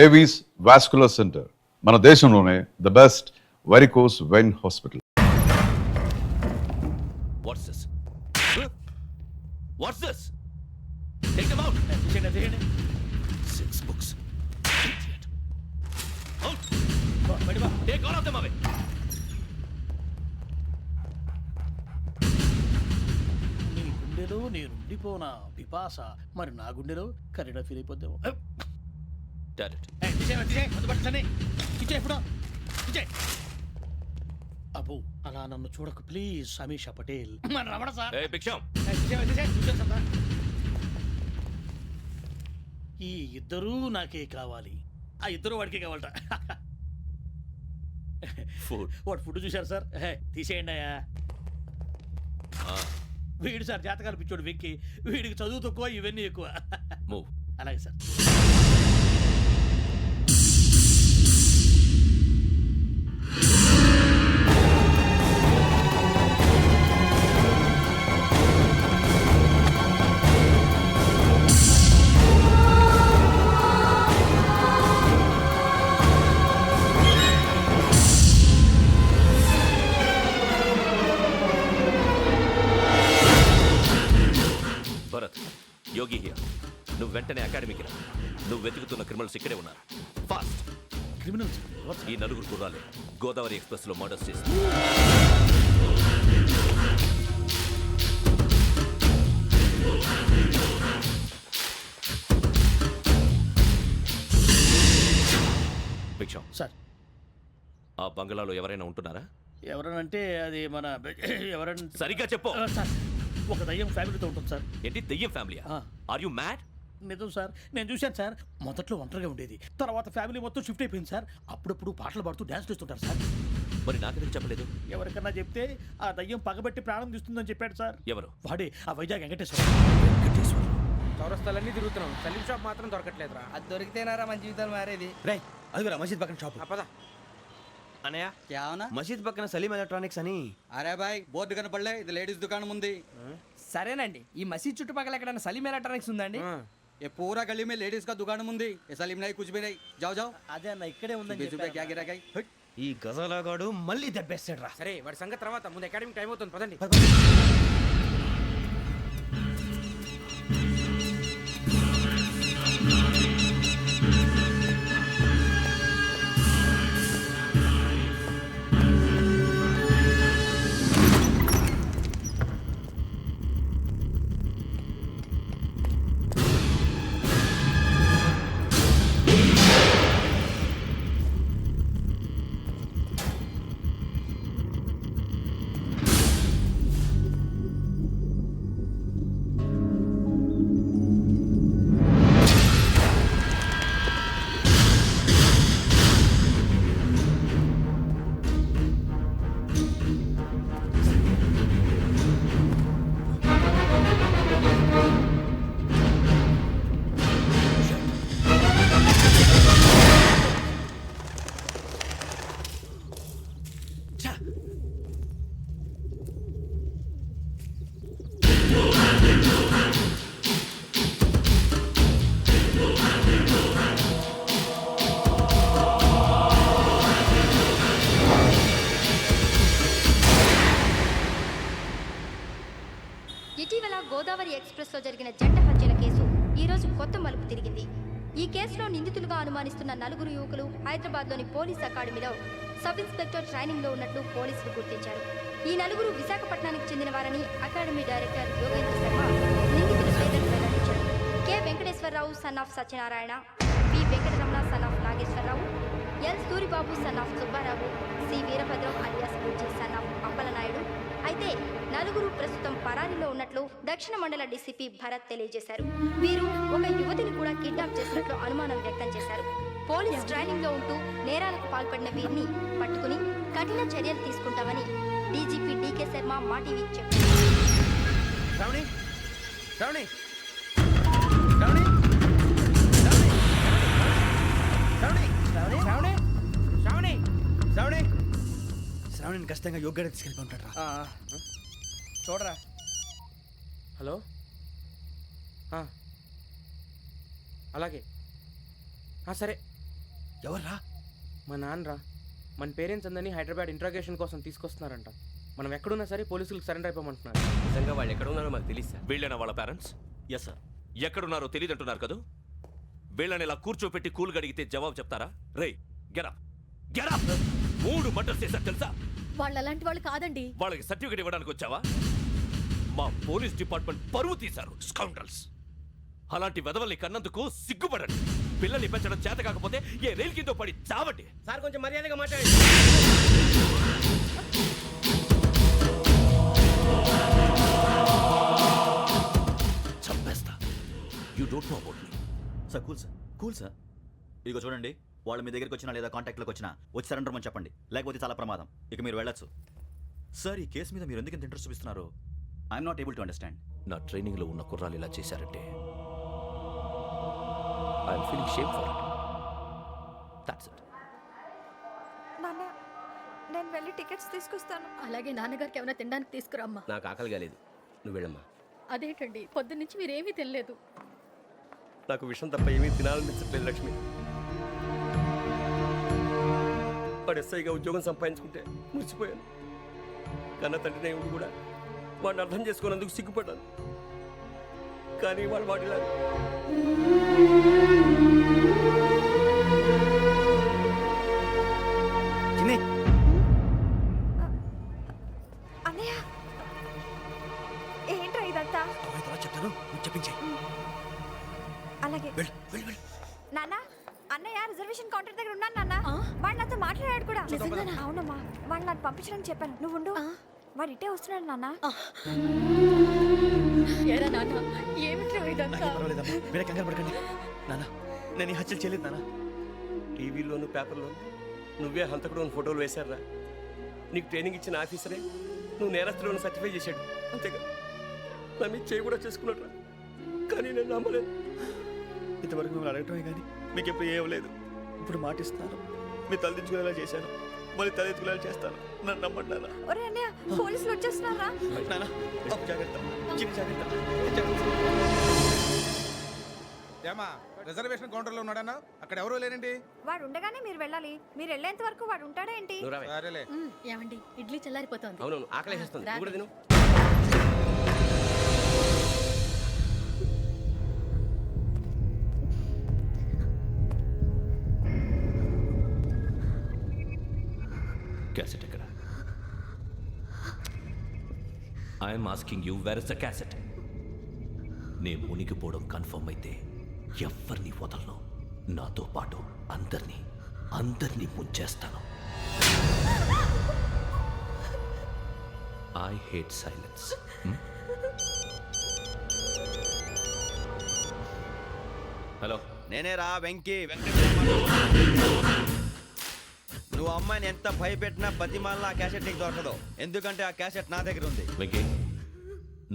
Avis vascular centre, మన దేశంలోనే the best varicose vein hospital. What's this? What's this? Take them out. Six books. Idiot. Out. Take all of them away. నీ గుండెలో నేనుండిపోనా పిపాస, మరి నా గుండెలో కరీడా feel అయిపోద్దాము. Got it. అబ్బో అలా నన్ను చూడకు ప్లీజ్, సమీషా పటేల్. మన రమణ సార్. Hey, Biksham. ఈ ఇద్దరూ నాకే కావాలి, ఆ ఇద్దరు వాడికే కావాలట. Food. వాడు ఫుడ్ చూశారు సార్, తీసేయండి అయ్యా. వీడు సార్ జాతకాలు పిచ్చోడు వెక్కి, వీడికి చదువు తక్కువ ఇవన్నీ ఎక్కువ. Move. అలాగే సార్. Bharat, Yogi here. నువ్వు వెంటనే అకాడమీకి రా. నువ్వు వెతుకుతున్న క్రిమినల్స్ ఇక్కడే ఉన్నారు. ఫాస్ట్. క్రిమినల్స్ ఈ నలుగురు కుర్రాలే గోదావరి ఎక్స్ప్రెస్ లో మర్డర్స్ చేసి. భిక్షం సార్. ఆ బంగ్లాలో ఎవరైనా ఉంటున్నారా? ఎవరనంటే అది మన ఎవరన్నా సరిగ్గా చెప్పు. సార్, ఒక దయ్యం ఫ్యామిలీతో ఉంటుంది సార్. ఏంటి దెయ్యం ఫ్యామిలీ? Are you mad? నిజం సార్, నేను చూశాను సార్. మొదట్లో ఒంటరిగా ఉండేది, తర్వాత ఫ్యామిలీ మొత్తం షిఫ్ట్ అయిపోయింది సార్. అప్పుడప్పుడు పాటలు పాడుతూ డ్యాన్స్ చేస్తుంటారు సార్. మరి నాకెందుకు చెప్పలేదు? ఎవరికన్నా చెప్తే ఆ దయ్యం పగబెట్టి ప్రాణం తీస్తుందని చెప్పాడు సార్. ఎవరు? వాడే ఆ వైజాగ్ వెంకటేశ్వర. చౌరస్తాలన్నీ తిరుగుతున్నాం, సలీం షాప్ మాత్రం దొరకట్లేదురా. అది దొరికితేనారా మన జీవితాలు మారేది. రేయ్, అదిగురా మసీద్ పక్కన షాప్. పద. అన్నయ్య, क्या होना? మసీద్ పక్కన సలీం ఎలక్ట్రానిక్స్ అని. అరే బాయ్, బోర్డు కనపడలే, ఇది లేడీస్ దుకాణం ఉంది. సరేనండి, ఈ మసీద్ చుట్టుపక్కల ఎక్కడైనా సలీం ఎలక్ట్రానిక్స్ ఉందండి? ये पूरा गली में लेडीज का दुकान मुंदी, ये सलीम नहीं कुछ भी नहीं. जाओ जाओ. అదే అన్న ఇక్కడే ఉందని 20 रुपए क्या गिरा गई. ఈ గజాలగాడు మళ్ళీ దెబ్బేస్తాడు రా. సరే వాడి సంగతి తర్వాత, ముందు అకాడమిక్ టైం అవుతుంది, పదండి. ఇటీవల గోదావరి ఎక్స్ప్రెస్లో జరిగిన జంట హత్యల కేసు ఈరోజు కొత్త మలుపు తిరిగింది. ఈ కేసులో నిందితులుగా అనుమానిస్తున్న నలుగురు యువకులు హైదరాబాద్లోని పోలీస్ అకాడమీలో సబ్ ఇన్స్పెక్టర్ ట్రైనింగ్లో ఉన్నట్లు పోలీసులు గుర్తించారు. ఈ నలుగురు విశాఖపట్నానికి చెందిన వారని అకాడమీ డైరెక్టర్ యోగేంద్ర శర్మ నిందితుల పేర్లను వెల్లడించారు. K Venkateswararao son of Satyanarayana, P Venkataramana son of Nageswararao, L Suribabu son of Subbarao, C Veerabhadram alias Bujji son of Appalanaidu. అయితే నలుగురు ప్రస్తుతం పరారీలో ఉన్నట్లు దక్షిణ మండల డీసీపీ భరత్ తెలియజేశారు. వీరు ఒక యువతిని కూడా కిడ్నాప్ చేసినట్లు అనుమానం వ్యక్తం చేశారు. పోలీస్ ట్రైనింగ్ లో ఉంటూ నేరాలకు పాల్పడిన వీరిని పట్టుకుని కఠిన చర్యలు తీసుకుంటామని డీజీపీ డీకే శర్మ మా టీవీకి చెప్పారు. శ్రావణి, శ్రావణి, శ్రావణి, శ్రావణి, శ్రావణి, శ్రావణి, శ్రావణిని ఖచ్చితంగా యోగ్యత తీసుకెళ్ళి ఉంటాడు రా. చూడరా. హలో, అలాగే, సరే ఎవర్రా? మా నాన్నరా మన పేరెంట్స్ అందరినీ హైదరాబాద్ ఇంట్రాగేషన్ కోసం తీసుకొస్తున్నారంట. మనం ఎక్కడున్నా సరే పోలీసులకు సరెండర్ అయిపోమంటున్నారు. నిజంగా వాళ్ళు ఎక్కడ ఉన్నారో మాకు తెలియదు సార్. వీళ్ళేనా వాళ్ళ పేరెంట్స్? Yes sir. ఎక్కడున్నారో తెలియదంటున్నారు కదా. వీళ్ళని ఇలా కూర్చోపెట్టి కూల్ గడిగితే జవాబు చెప్తారా? రేయ్ గెటప్ గెటప్. 3 మర్డర్స్ చేశారు తెలుసా? వాళ్ళు అలాంటి వాళ్ళు కాదండి. వాళ్ళకి సర్టిఫికేట్ ఇవ్వడానికి వచ్చావా? మా పోలీస్ డిపార్ట్మెంట్ పరువు తీశారు స్కౌండ్రల్స్. అలాంటి వెధవల్ని కన్నందుకు సిగ్గుపడండి. పిల్లల్ని పెంచడం చేత కాకపోతే ఏ రైలు కింద పడి చావండి. సార్ కొంచెం మర్యాదగా మాట్లాడండి. చంపేస్తా. You don't know about me. Sir cool sir. ఇదిగో చూడండి, వాళ్ళు మీ దగ్గరికి వచ్చినా లేదా కాంటాక్ట్లోకి వచ్చినా వచ్చి సరెండర్ అని చెప్పండి, లేకపోతే చాలా ప్రమాదం. ఇక మీరు వెళ్ళొచ్చు. సార్, ఈ కేసు మీద మీరు ఎందుకు ఇంత ఇంట్రెస్ట్ చూపిస్తున్నారు? I'm not able to understand. నా ట్రైనింగ్లో ఉన్న కుర్రాలు ఇలా చేశారంటే I'm feeling shame for it. That's it. నాన్న, నేను వెళ్ళి టికెట్స్ తీసుకొస్తాను. అలాగే నాన్నగారికి ఏమైనా తినడానికి తీసుకురామ్మా. నాకు ఆకలి కాలేదు, నువ్వు వెళ్ళమ్మా. అదేంటండి, పొద్దున్నుంచి మీరేమీ తినలేదు. నాకు విషయం తప్ప ఏమీ తినాలనిపించట్లేదు లక్ష్మి. వాడు ఎస్ఐగా ఉద్యోగం సంపాదించుకుంటే మురిసిపోయాను. కన్న తండ్రినే ఉండి కూడా వాడిని అర్థం చేసుకున్నందుకు సిగ్గుపడ్డాను. కానీ వాడిలా చిన్ని, అన్నయ్య, ఏంట్రా ఇదంతా? తర్వాత చెప్తాను, నువ్వు చెప్పించే. అలాగే. వెళ్ళు వెళ్ళు వెళ్ళు. నాన్న, అన్నయ్య రిజర్వేషన్ కౌంటర్ దగ్గర ఉన్నాను నాన్న. వాడు నాతో మాట్లాడాడు కూడా. అవునమ్మా, వాడు నాకు పంపించడం చెప్పాను. నువ్వు ఉండు, వాడు ఇట్టే వస్తున్నాడు నాన్న. పర్వాలేదమ్మా, మీరే కంగారు పడకండి. నాన్న, నేను ఈ హత్యలు చేయలేదు నాన్న. టీవీలోను పేపర్లోను నువ్వే హంతకుడు అని ఫోటోలు వేశారా? నీకు ట్రైనింగ్ ఇచ్చిన ఆఫీసరే నువ్వు నేరస్తులను సర్టిఫై చేశాడు. అంతేగా నా మీద చేయి కూడా చేసుకున్నట్రా. కానీ నేను నమ్మలేదు. ఇంతవరకు మిమ్మల్ని అడగటమే కానీ మీకు ఎప్పుడు ఏమలేదు. ఇప్పుడు మాటిస్తున్నాను, మీ తలదించుకునేలా చేశాను, మళ్ళీ తలెత్తుకునేలా చేస్తాను. నన్ను నమ్మండి నాన్న. ఒరే అన్నయ్య, పోలీసులు వచ్చేస్తున్నారా? నాన్న, జాగ్రత్త, చిన్న జాగ్రత్త. ఏమా రిజర్వేషన్ కౌంటర్లో ఉన్నాడన్నా? అక్కడ ఎవరూ లేనండి. వాడు ఉండగానే మీరు వెళ్ళాలి. మీరు వెళ్ళేంత వరకు వాడు ఉంటాడా ఏంటి? నువ్వు రావే. సరేలే. ఏమండి, ఇడ్లీ చల్లారిపోతుంది. అవునవును, ఆకలేస్తుంది. నువ్వు కూడా తిను. క్యాసెట్ ఎక్కడ? I'm asking you, where is the cassette? నే మునిగిపోవడం కన్ఫర్మ్ అయితే ఎవ్వరిని వదలను. నాతో పాటు అందరినీ ముంచేస్తాను. I hate silence. హలో, నేనే రా వెంకీ. నువ్వు అమ్మాయిని ఎంత భయపెట్టినా బతిమాలినా ఆ క్యాసెట్ నీకు దొరకదు. ఎందుకంటే ఆ క్యాసెట్ నా దగ్గర ఉంది. వెంకీ,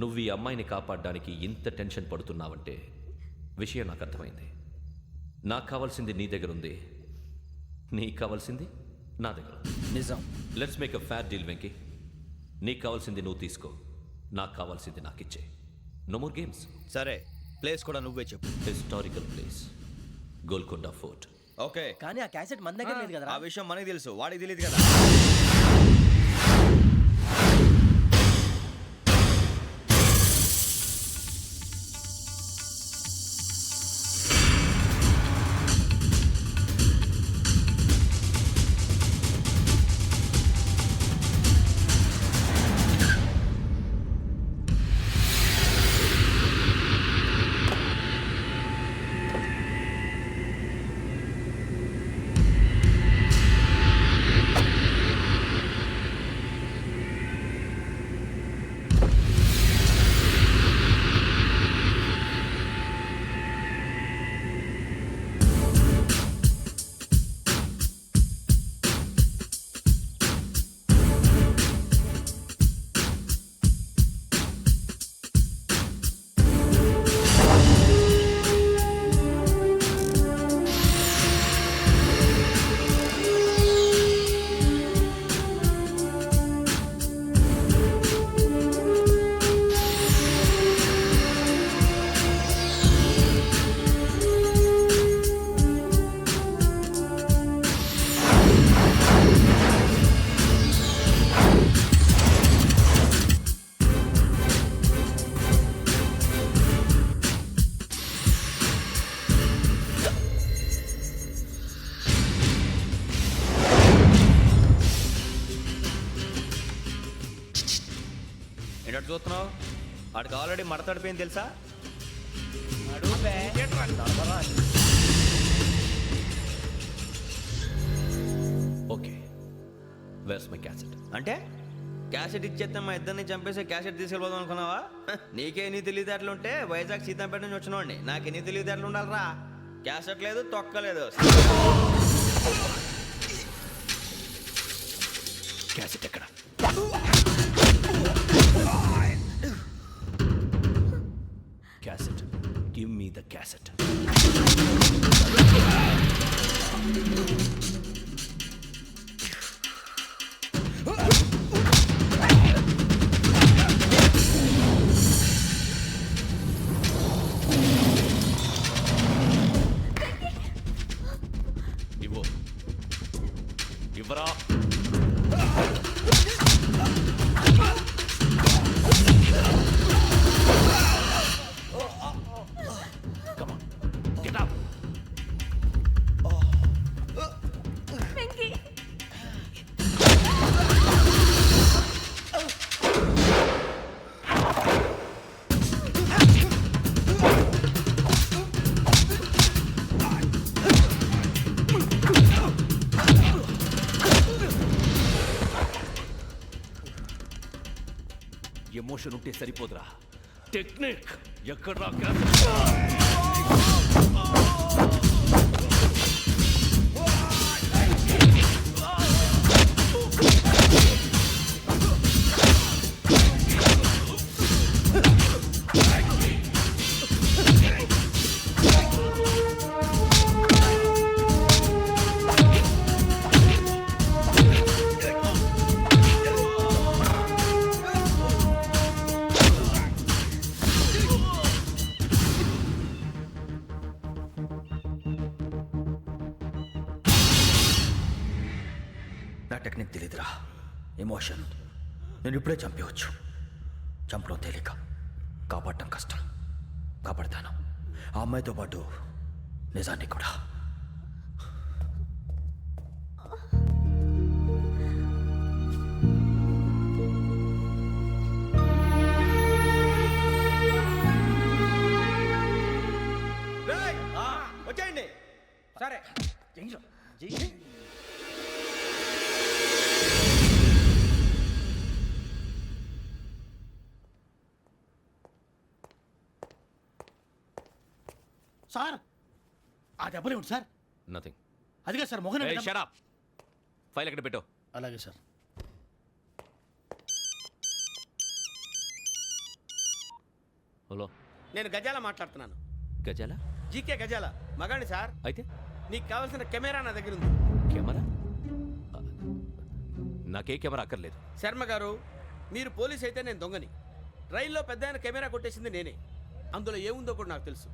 నువ్వు ఈ అమ్మాయిని కాపాడడానికి ఇంత టెన్షన్ పడుతున్నావంటే విషయం నాకు అర్థమైంది. నాకు కావాల్సింది నీ దగ్గర ఉంది, నీకు కావాల్సింది నా దగ్గర. నిజం. Let's make a fair deal Venky. నీకు కావాల్సింది నువ్వు తీసుకో, నాకు కావాల్సింది నాకు ఇచ్చే. No more games. సరే, ప్లేస్ కూడా నువ్వే చెప్పు. Historical place, Golconda fort. Okay, కానీ ఆ క్యాసెట్ మన దగ్గర లేదు కదా. ఆ విషయం మనకి తెలుసు, వాడికి తెలియదు కదా. చూస్తున్నావు వాడికి ఆల్రెడీ మడతడిపోయింది తెలుసా ఓకే వేర్స్ మై క్యాసెట్? అంటే క్యాసెట్ ఇచ్చేస్తే మా ఇద్దరిని చంపేసి క్యాసెట్ తీసుకెళ్ళిపోదాం అనుకున్నావా? నీకే ఎన్ని తెలివితేటలు ఉంటే వైజాగ్ సీతంపేట నుంచి వచ్చినోడిని నాకు ఎన్ని తెలివితేటలు ఉండాలరా? క్యాసెట్ లేదు తొక్కలేదు. క్యాసెట్ ఎక్కడ? Cassette, give me the cassette. ఇవ్వు, ఇవ్వరా. Come on, get up. Emotion ఉంటే సరిపోదురా, టెక్నిక్ ఎక్కడ్రా? నా టెక్నిక్ తెలీదురా, ఎమోషన్. నేను ఇప్పుడే చంపేవచ్చు. చంపడం తేలిక, కాపాడటం కష్టం. కాపాడతాను ఆ అమ్మాయితో పాటు నిజాన్ని కూడా. వచ్చేయండి. సరే సార్ ఆ దెబ్బలు ఏమిటి సార్? నథింగ్. అదిగా సార్ మొహన్ షట్ అప్. ఫైల్ ఎక్కడ పెట్టు? అలాగే సార్. హలో, నేను గజాల మాట్లాడుతున్నాను. గజాల? జీకే గజాల మగాండి సార్. అయితే నీకు కావాల్సిన కెమెరా నా దగ్గర ఉంది. కెమెరా? నాకే కెమెరా అక్కర్లేదు. శర్మ గారు, మీరు పోలీస్ అయితే నేను దొంగని. రైల్లో పెద్ద ఆయన కెమెరా కొట్టేసింది నేనే. అందులో ఏముందో కూడా నాకు తెలుసు.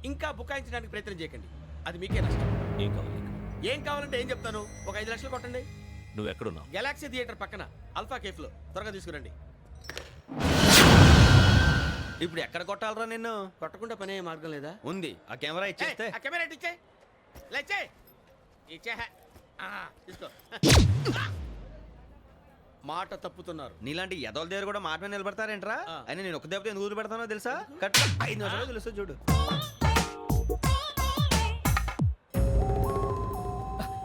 ఇంకా బుకాయించడానికి ప్రయత్నం చేయకండి, అది మీకే నష్టం. ఏం కావాలి నీకు? ఏం కావాలంటే ఏం చెప్తాను. ఒక 5 లక్షలు కొట్టండి. నువ్వు ఎక్కడున్నావు? గెలాక్సీ థియేటర్ పక్కన అల్ఫా కేఫ్లో. త్వరగా తీసుకురండి. ఇప్పుడు ఎక్కడ కొట్టాలరా నిన్ను? కొట్టకుండా పనే మార్గం లేదా? ఉంది. ఆ కెమెరా ఇచ్చేస్తే. ఆ కెమెరా ఇచ్చే లేచే ఇచ్చే తీసుకో. మాట తప్పుతున్నారు. నీలాంటి ఎదల దగ్గర కూడా మాట మీద నిలబడతారేంట్రా? ఆ. అని నేను ఒక దెబ్బతో ఎందుకు పెడతానో తెలుసా? కట్ 5 నిమిషాలు తెలుసు చూడు.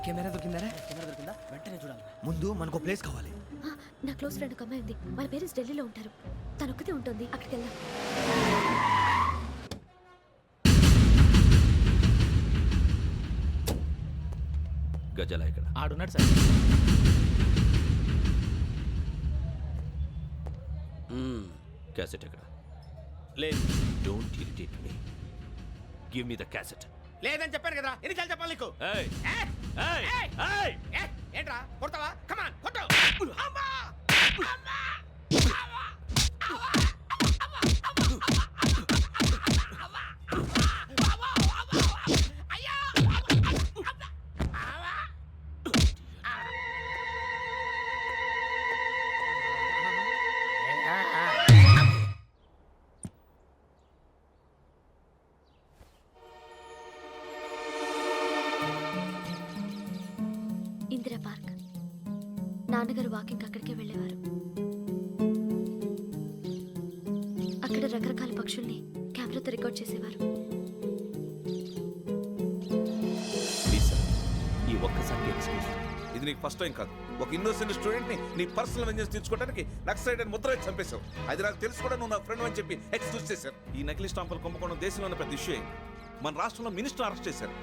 కెమెరా దొరికిందరా? కెమెరా దొరికిందా? వెంటనే చూడాలి. ముందు మనకు ప్లేస్ కావాలి. నా క్లోజ్ ఫ్రెండ్ ఒక అమ్మాయి ఉంది. వాళ్ళ పేరెంట్స్ ఢిల్లీలో ఉంటారు. తను ఒక్కతే ఉంటుంది. అక్కడికి వెళ్దాం. గజాల ఇక్కడ? ఆడున్నాడు సార్. క్యాసెట్ ఎక్కడ? లేదు. Don't irritate me. Give me the cassette. లేదని చెప్పాను కదా, ఎన్నిసార్లు చెప్పాలి నీకు? ఏయ్ ఏయ్! ఏయ్ ఏయ్! ఏయ్! ఏయ్! ఏంట్రా కొడతావా? కమాన్ కొట్టు. అమ్మా! అమ్మా! అమ్మా! ఇందిరా పార్క్. నాన్నగారు వాకింగ్ అక్కడికే వెళ్ళేవారు. రకరకాల పక్షుల్ని కెమెరాతో రికార్డ్ చేసేవారు. ప్లీజ్ సార్ ఈ ఒక్కసారి ఎక్స్క్యూజ్. ఇది నీకు ఫస్ట్ టైం కాదు. ఒక ఇన్నోసెంట్ స్టూడెంట్ ని నీ పర్సనల్ వెంజెన్స్ తీర్చుకోవడానికి నక్సలైట్ అని ముద్ర వేసి చంపేశావు. అది నాకు తెలుసు కూడా నువ్వు నా ఫ్రెండ్ అని చెప్పి ఎక్స్క్యూజ్ చేశారు. ఈ నకిలీ స్టాంపులు కుంభకోణం దేశంలో ఉన్న పెద్ద ఇష్యూ అయింది. మన రాష్ట్రంలో మినిస్టర్ అరెస్ట్ చేశారు.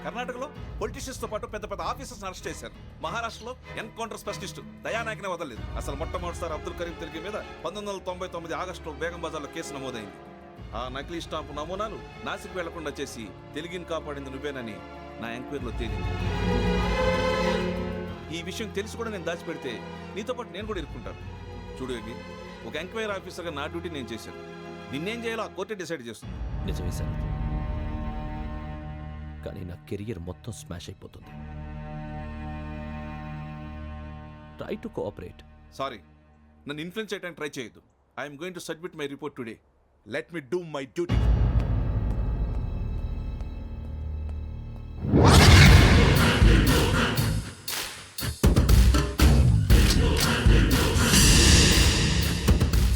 కర్ణాటకలో పొలిటీషియన్స్ తో పాటు పెద్ద పెద్ద ఆఫీసర్స్ అరెస్ట్ చేశారు. మహారాష్ట్రలో ఎన్కౌంటర్ స్పెషలిస్ట్ దయానాయకనే వదలలేదు. అసలు మొట్టమొదటిసారి అబ్దుల్ కరీం తిరిగి మీద 1999 ఆగస్టులో బేగం బజార్లో కేసు నమోదైంది. ఆ నకిలీ స్టాంపు నమూనాలు నాసిక్ వెళ్లకుండా చేసి తెలుగుని కాపాడింది నువ్వేనని నా ఎంక్వైరీలో తేలింది. ఈ విషయం తెలిసి కూడా నేను దాచిపెడితే నీతో పాటు నేను కూడా ఇరుక్కుంటాను. చూడు యోగి, ఒక ఎంక్వైరీ ఆఫీసర్గా నా డ్యూటీ నేను చేశాను. నిన్నేం చేయాలో ఆ కోర్టే డిసైడ్ చేస్తుంది. నిజమే సార్, కానీ నా కెరియర్ మొత్తం స్మాష్ అయిపోతుంది. Try to cooperate. సారీ, నన్ను ఇన్ఫ్లుయెన్స్ చేయడానికి ట్రై చేయొద్దు. I'm going to submit my report today. Let me do my duty.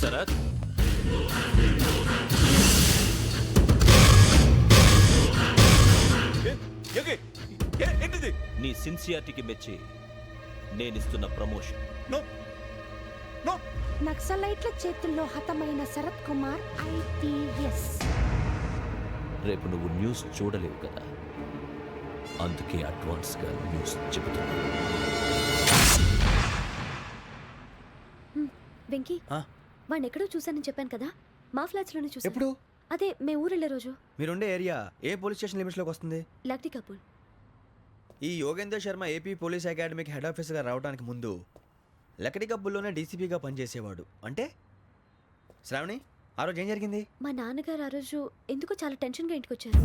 Sharath, ఏంటిది? నీ సిన్సియారిటీకి మెచ్చి నేనిస్తున్న ప్రమోషన్. No no. నక్సలైట్ల చేతుల్లో హతమైన శరత్ కుమార్ IPS. రేపు నువ్వు న్యూస్ చూడలేవు కదా, అందుకే అడ్వాన్స్గా న్యూస్ చెబుతున్నా. వెంకీ, వాడిని ఎక్కడో చూశానని చెప్పాను కదా, మా ఫ్లాట్స్ లోనే చూసాను. ఎప్పుడు? అదే మే ఊరెళ్ళే రోజు. మీరుండే ఏరియా ఏ పోలీస్ స్టేషన్ లిమిట్స్లోకి వస్తుంది? లక్టీ కపూల్. ఈ యోగేందర్ శర్మ ఏపీ పోలీస్ అకాడమీకి హెడ్ ఆఫీసర్గా రావడానికి ముందు లకడి కబ్బుల్లోనే డీసీపీగా పనిచేసేవాడు. అంటే శ్రావణి, ఆ రోజు ఏం జరిగింది? మా నాన్నగారు ఆ రోజు ఎందుకో చాలా టెన్షన్గా ఇంటికి వచ్చారు.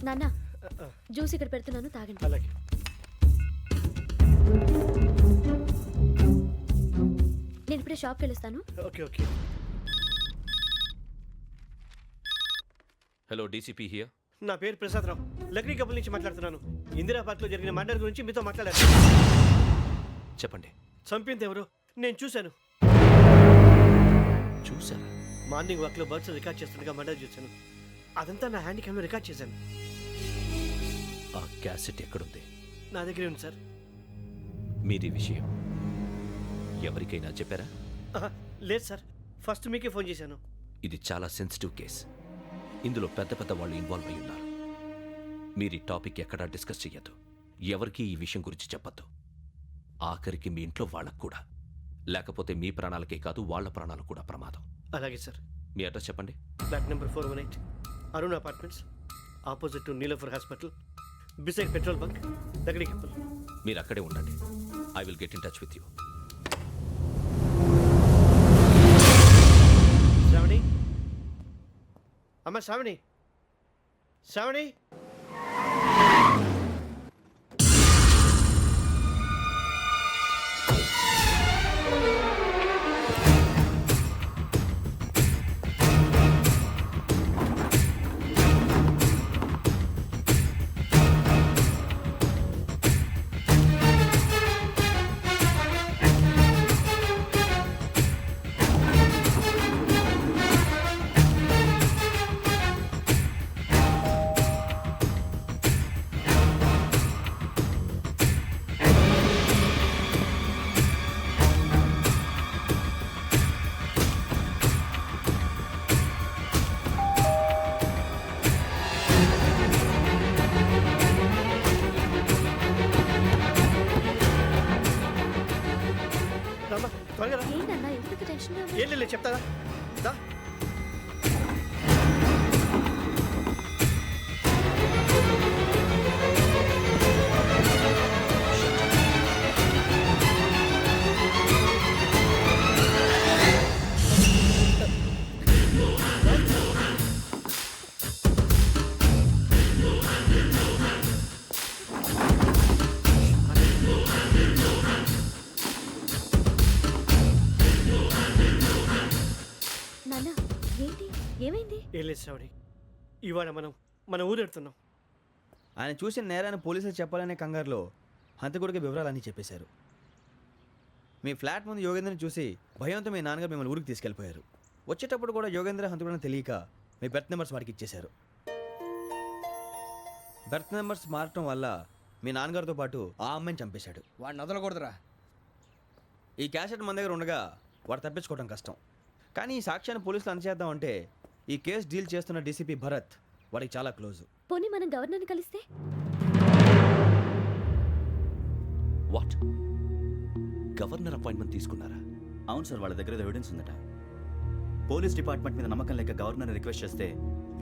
నాన్న, జ్యూస్ ఇక్కడ పెడుతున్నాను, తాగండి. అలాగే. నేను ఇప్పుడే షాప్కి వెళ్ళొస్తాను. Okay okay. Hello, DCP here. నా పేరు ప్రసాదరావు, లక్డీ కపుల్ నుంచి మాట్లాడుతున్నాను. ఇందిరా పార్క్లో జరిగిన మర్డర్ గురించి మీతో మాట్లాడారు. చెప్పండి. చంపింది ఎవరు? నేను చూశాను. చూసారా? మార్నింగ్ వాక్లో బర్డ్స్ రికార్డ్ చేస్తుండగా మర్డర్ చూశాను. అదంతా నా హ్యాండ్ క్యామ్లో రికార్డ్ చేశాను. ఆ క్యాసెట్ ఎక్కడుంది? నా దగ్గరే ఉంది సార్. మీరు ఈ విషయం ఎవరికైనా చెప్పారా? లేదు సార్, ఫస్ట్ మీకే ఫోన్ చేశాను. ఇది చాలా సెన్సిటివ్ కేస్. ఇందులో పెద్ద పెద్ద వాళ్ళు ఇన్వాల్వ్ అయి ఉన్నారు. మీరు ఈ టాపిక్ ఎక్కడా డిస్కస్ చెయ్యొద్దు. ఎవరికి ఈ విషయం గురించి చెప్పొద్దు. ఆఖరికి మీ ఇంట్లో వాళ్ళకు కూడా. లేకపోతే మీ ప్రాణాలకే కాదు, వాళ్ళ ప్రాణాలు కూడా ప్రమాదం. అలాగే సార్. మీ అడ్రస్ చెప్పండి. Flat number 418, Arun apartments, opposite to Niloufer hospital, beside petrol bunk, Lakdikapul. మీరు అక్కడే ఉండండి. I will get in touch with you. Shravani, అమ్మ శ్రావణి, శ్రావణి. రామ్మా, త్వరగా రా. ఏంటన్నా ఎందుకు టెన్షన్గా ఉంది? ఏం లేదు, చెప్తారా? దా. నాన్న, ఏంటి, ఏమైంది? ఏం లేదు శ్రావణి, ఇవాళ మనం మన ఊరు వెళ్తున్నాం. ఆయన చూసిన నేరాన్ని పోలీసులు చెప్పాలనే కంగారులో హంతకుడికి వివరాలన్నీ చెప్పేశారు. మీ ఫ్లాట్ ముందు యోగేంద్రని చూసి భయంతో మీ నాన్నగారు మిమ్మల్ని ఊరికి తీసుకెళ్ళిపోయారు. వచ్చేటప్పుడు కూడా యోగేంద్ర హంతకుడని తెలియక మీ బెర్త్ నెంబర్స్ వాడికి ఇచ్చేశారు. బెర్త్ నెంబర్స్ మారటం వల్ల మీ నాన్నగారితో పాటు ఆ అమ్మాయిని చంపేశాడు. వాడిని వదలకూడదురా. ఈ క్యాసెట్ మన దగ్గర ఉండగా వాడు తప్పించుకోవడం కష్టం. కానీ ఈ సాక్ష్యాన్ని పోలీసులు అందజేద్దామంటే ఈ కేసు డీల్ చేస్తున్న డీసీపీ భరత్ వాడికి చాలా క్లోజు. పోనీ మనం గవర్నర్ని కలిస్తే? వాట్? గవర్నర్ అపాయింట్మెంట్ తీసుకున్నారా? అవును సార్, వాళ్ళ దగ్గర ఎవిడెన్స్ ఉందట. పోలీస్ డిపార్ట్మెంట్ మీద నమ్మకం లేక గవర్నర్ రిక్వెస్ట్ చేస్తే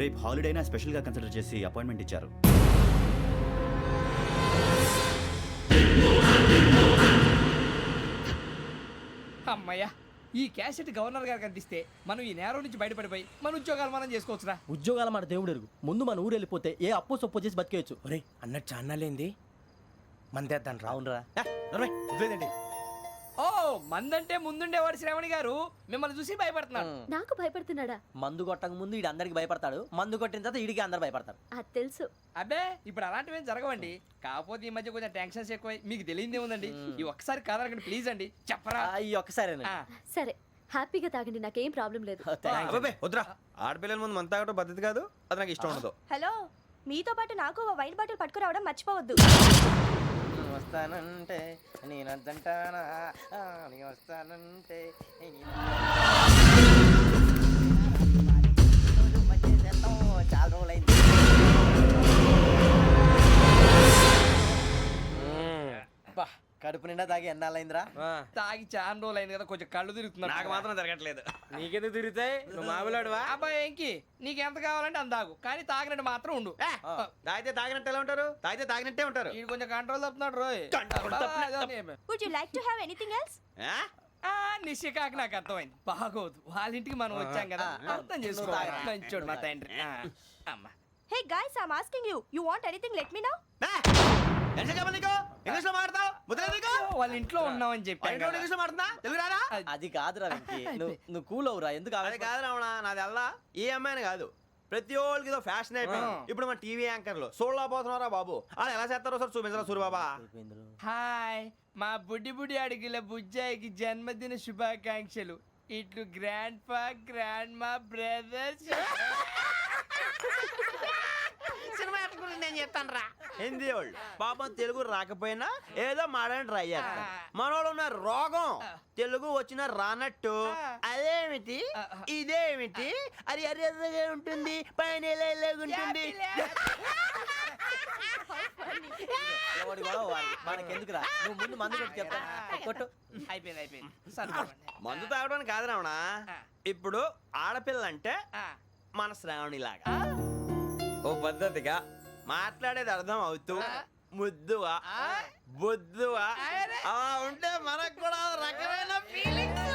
రేపు హాలిడేనా స్పెషల్గా కన్సిడర్ చేసి అపాయింట్మెంట్ ఇచ్చారు. అమ్మయ్యా, ఈ క్యాసెట్ గవర్నర్ గారికి అందిస్తే మనం ఈ నేరం నుంచి బయటపడిపోయి మన ఉద్యోగాలు మనం చేసుకోవచ్చురా. ఉద్యోగాల మాట దేవుడు ఎరుగు. ముందు మన ఊరు వెళ్ళిపోతే ఏ అప్పు సొప్పు చేసి బతికేయచ్చు. ఒరే అన్నట్టు చాన్నాలేంది మందేద్దాను రా. అవునరా? వదిలేదండి. ఓ మందంటే ముందుండేవాడు శ్రావణి గారు మిమ్మల్ని చూసి భయపడుతున్నాడు. నాకు భయపడుతున్నాడా? మందు కొట్టక ముందు ఈడు అందరికి భయపడతాడు, మందు కొట్టిన తర్వాత ఈడికి అందరు భయపడతారు. అది తెలుసు. అబ్బే ఇప్పుడు అలాంటివి ఏం జరగవండి. కాకపోతే ఈ మధ్య కొంచెం టెన్షన్స్ ఎక్కువై మీకు తెలియదే ఉందండి. ఈ ఒక్కసారి కాదనకండి ప్లీజ్ అండి, చెప్పరా. ఈ ఒక్కసారి సరే హ్యాపీగా తాగండి, నాకేం ప్రాబ్లం లేదు. అబ్బాబే వద్దురా, ఆడపిల్లల ముందు మంత తాగడం పద్ధతి కాదు, అది నాకు ఇష్టం ఉండదు. హలో, మీతో పాటు నాకు వైన్ బాటిల్ పట్టుకురావడం మర్చిపోవద్దు. వస్తానంటే నేనంటానా, వస్తానంటే చాలా రోజులైంది. కడుపు నిండా తాగి ఎన్నాళ్ళైందిరా? తాగి చాలా రోజులు అయింది కదా, కొంచెం కళ్ళు తిరుగుతున్నాడు. నాకు మాత్రం తిరగట్లేదు. నీకెందుకు తిరుగుతాయి? నువ్వు మామూలుడువా? అబ్బాయి ఏంకి నీకు ఎంత కావాలంటే అంత తాగు, కానీ తాగినట్టు మాత్రం ఉండు. తాగితే తాగినట్టు ఎలా ఉంటారు? తాగితే తాగినట్టే ఉంటారు. వీడు కొంచెం కంట్రోల్ తప్పుతున్నాడు రోయ్. Would you like to have anything else? నిశ్చికాకి నాకు అర్థమైంది. బాగోదు, వాళ్ళ ఇంటికి మనం వచ్చాం కదా, అర్థం చేసుకోవాలి. మంచోడు మా తండ్రి. అమ్మా hey guys, I am asking you, you want anything let me know. English లో మాట్లాడతావు? వాళ్ళ ఇంట్లో ఉన్నామని చెప్పాను. ఇంగ్లీష్ లో మాట్లాడుతున్నా? తెలుగు రాదా? అది కాదురా వెంకీ, నువ్వు కూల్ అవురా. ఎందుకు అది కాదు రావణా, నాది అల్లా ఏ అమ్మాయిని కాదు, ప్రతి ఒక్కరికి ఏదో ఫ్యాషన్ అయిపోయింది. ఇప్పుడు మన టీవీ యాంకర్లు సోళ్ళ పోతున్నారా బాబు, వాళ్ళు ఎలా చేస్తారో సార్ చూపించరా సూరిబాబా. హాయ్, మా బుడ్డి బుడి అడిగిల బుజ్జాయికి జన్మదిన శుభాకాంక్షలు. ఇట్లు గ్రాండ్ ఫా గ్రాండ్ మా బ్రదర్స్. నేను చెప్తాను రా. హిందీ వాళ్ళు పాపం తెలుగు రాకపోయినా ఏదో మాడని ట్రై చేస్తారు. మనోళ్ళు ఉన్న రోగం తెలుగు వచ్చిన రానట్టు అదేమిటి ఇదేమిటి అది అరిగా ఉంటుంది, పైన ఉంటుంది. మనకెందుకురా, నువ్వు ముందు మందు కొట్టి చెప్తా. కొట్టు. అయిపోయింది. మందు తాగడానికి కాదు రావణ, ఇప్పుడు ఆడపిల్ల అంటే మన శ్రావణిలాగా ఓ పద్ధతిగా మాట్లాడేది అర్థం అవుతూ ముద్దువా బొద్దువా అలా ఉంటే మనకు కూడా రకమైన ఫీలింగ్స్.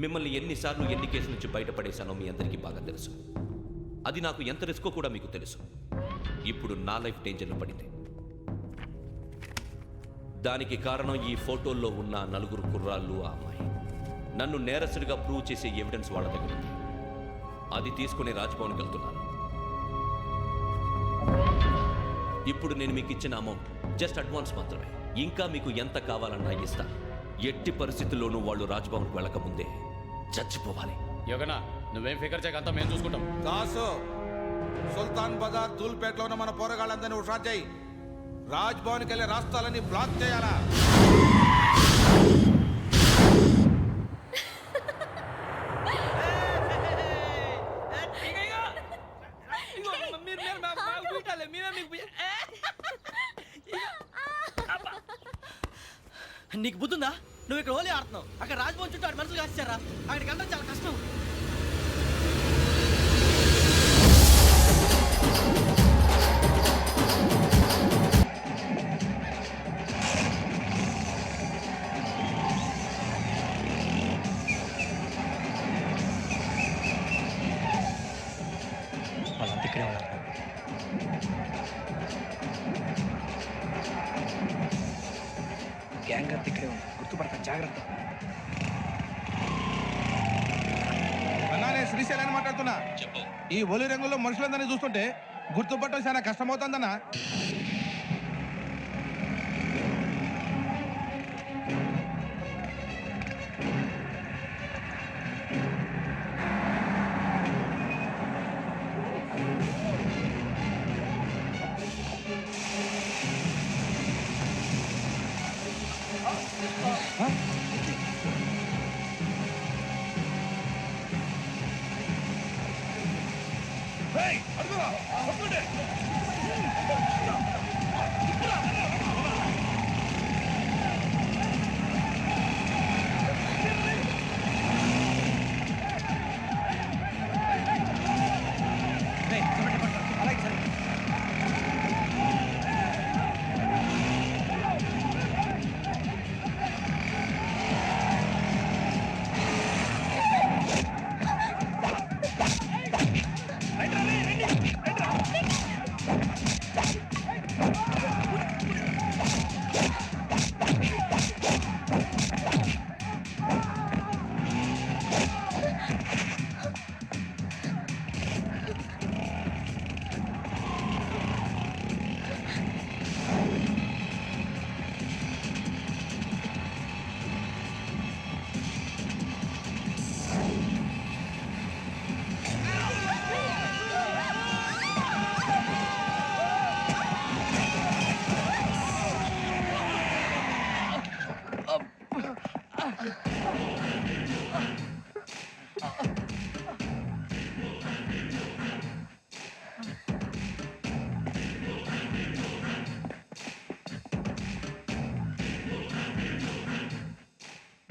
మిమ్మల్ని ఎన్నిసార్లు ఎన్ని కేసుల నుంచి బయటపడేశానో మీ అందరికీ బాగా తెలుసు. అది నాకు ఎంత రిస్కో కూడా మీకు తెలుసు. ఇప్పుడు నా లైఫ్ డేంజర్లో పడింది. దానికి కారణం ఈ ఫోటోల్లో ఉన్న 4 కుర్రాళ్ళు, ఆ అమ్మాయి. నన్ను నేరస్తుడిగా ప్రూవ్ చేసే ఎవిడెన్స్ వాళ్ళ దగ్గర ఉంది. అది తీసుకుని రాజ్భవన్కి వెళ్తున్నాను. ఇప్పుడు నేను మీకు ఇచ్చిన అమౌంట్ జస్ట్ అడ్వాన్స్ మాత్రమే. ఇంకా మీకు ఎంత కావాలన్నా ఇస్తాను. ఎట్టి పరిస్థితుల్లోనూ వాళ్ళు రాజ్భవన్కి వెళ్ళకముందే చచ్చిపోవాలి. యోగనా నువ్వేం ఫికర్ చేయకంతా మేము చూసుకుంటాం. దాసు, సుల్తాన్ బజార్ ధూల్పేటలో ఉన్న మన పోరగాళ్ళందరినీ హుషారు చేయి. రాజ్ భవన్కి వెళ్ళే రాష్ట్రాలని బ్లాక్ చేయాలా? నీకు బుద్ధుందా? నువ్వు ఇక్కడ హోలీ ఆడుతున్నావు, అక్కడ రాజ్భవన్ చుట్టూ ఆడి మనుషులు కాస్తారా? అక్కడికి వెళ్ళడం చాలా కష్టం. వాళ్ళంతా ఇక్కడే ఉన్నారు. గ్యాంగ్ అంతా ఇక్కడే ఉంది, గుర్తుపడతాను, జాగ్రత్త. అన్నానే శ్రీశైలాన్ని మాట్లాడుతున్నా. ఈ ఒలి రంగుల్లో మనుషులందరినీ చూస్తుంటే గుర్తుపట్టడం చాలా కష్టమవుతుందన్నా.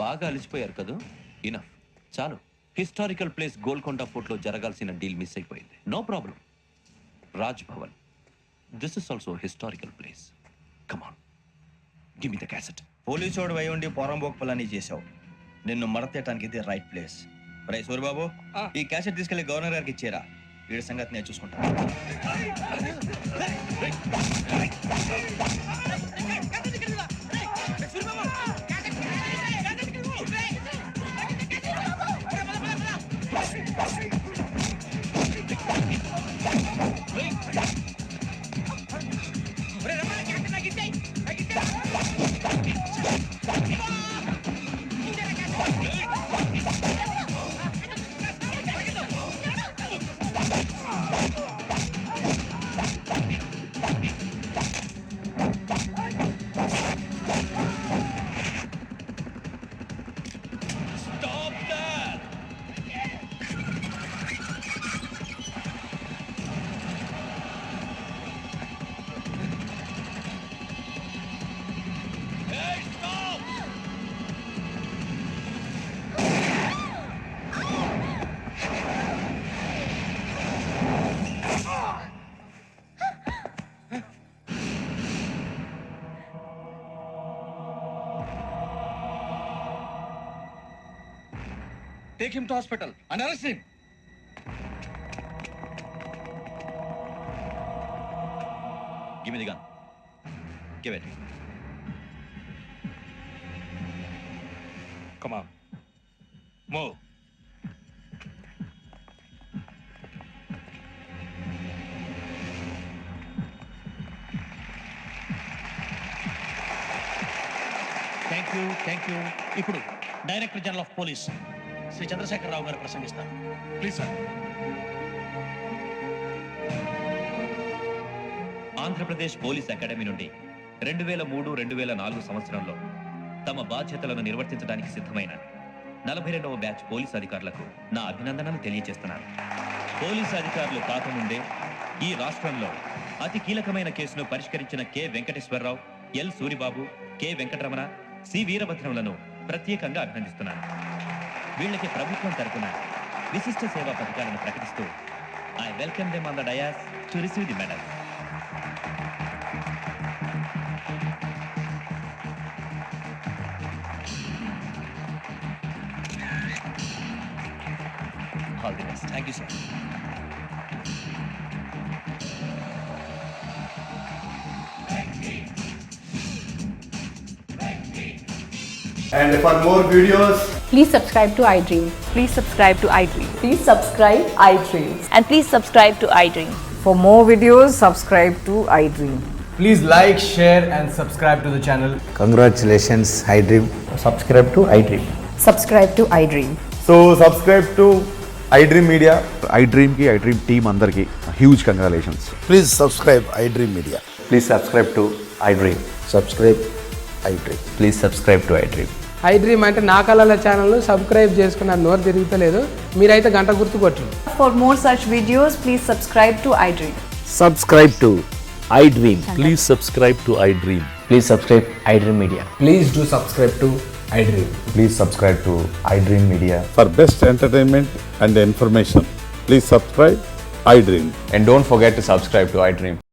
బాగా అలిసిపోయారు కదా? ఇనఫ్, చాలు. హిస్టారికల్ ప్లేస్ గోల్కొండ ఫోర్ట్లో జరగాల్సిన డీల్ మిస్ అయిపోయింది. No problem. Raj Bhavan, this is also historical place. Come on, give me the cassette. పోలీసోడు అయి ఉండి పోరంబోకు పలాని చేసావు. నిన్ను మడతేయటానికి ఇది రైట్ ప్లేస్. రై సూరిబాబు, ఈ క్యాసెట్ తీసుకెళ్లి గవర్నర్ గారికి ఇచ్చేరా. వీడి సంగతి నేను చూసుకుంటాను. Take him to hospital and arrest him. Give me the gun. Give it. Come on. Move. Thank you. ఇప్పుడు director general of police Shri Chandrasekhara Rao గారు ప్రసంగిస్తారు. Please sir. Andhra Pradesh police academy నుండి 2003-2004 సంవత్సరంలో తమ బాధ్యతలను నిర్వర్తించడానికి సిద్ధమైన 42వ బ్యాచ్ పోలీస్ అధికారులకు నా అభినందనలు తెలియజేస్తున్నాను. పోలీసు అధికారులు కాకముందే ఈ రాష్ట్రంలో అతి కీలకమైన కేసును పరిష్కరించిన K Venkateswara Rao, L Suribabu, K Venkataramana, C వీరభద్రంలను ప్రత్యేకంగా అభినందిస్తున్నాను. వీళ్ళకి ప్రభుత్వం తరపున విశిష్ట సేవా పథకాలను ప్రకటిస్తూ I welcome them on the dais to receive the medal. All the best. Thank you, sir. And for more videos, please subscribe to iDream. Please subscribe to iDream. Please subscribe iDream. And please subscribe to iDream. For more videos, subscribe to iDream. please like, share and subscribe to the channel. Congratulations, iDream. Subscribe to iDream. Subscribe to iDream. So subscribe to iDream Media. iDream team అందరికి huge congratulations. Please subscribe iDream Media. Please subscribe to iDream. Subscribe iDream. Please subscribe to iDream. iDream అంటే నా కళల channel subscribe చేసుకున్న నోరు తిరుగుతలేదు. మీరైతే గంట గుర్తు కొట్టండి. For more such videos, please subscribe to iDream. Subscribe to iDream. Please subscribe to iDream. Please subscribe iDream Media. Please do subscribe to iDream. Please subscribe to iDream Media. For best entertainment and information, please subscribe iDream. And don't forget to subscribe to iDream.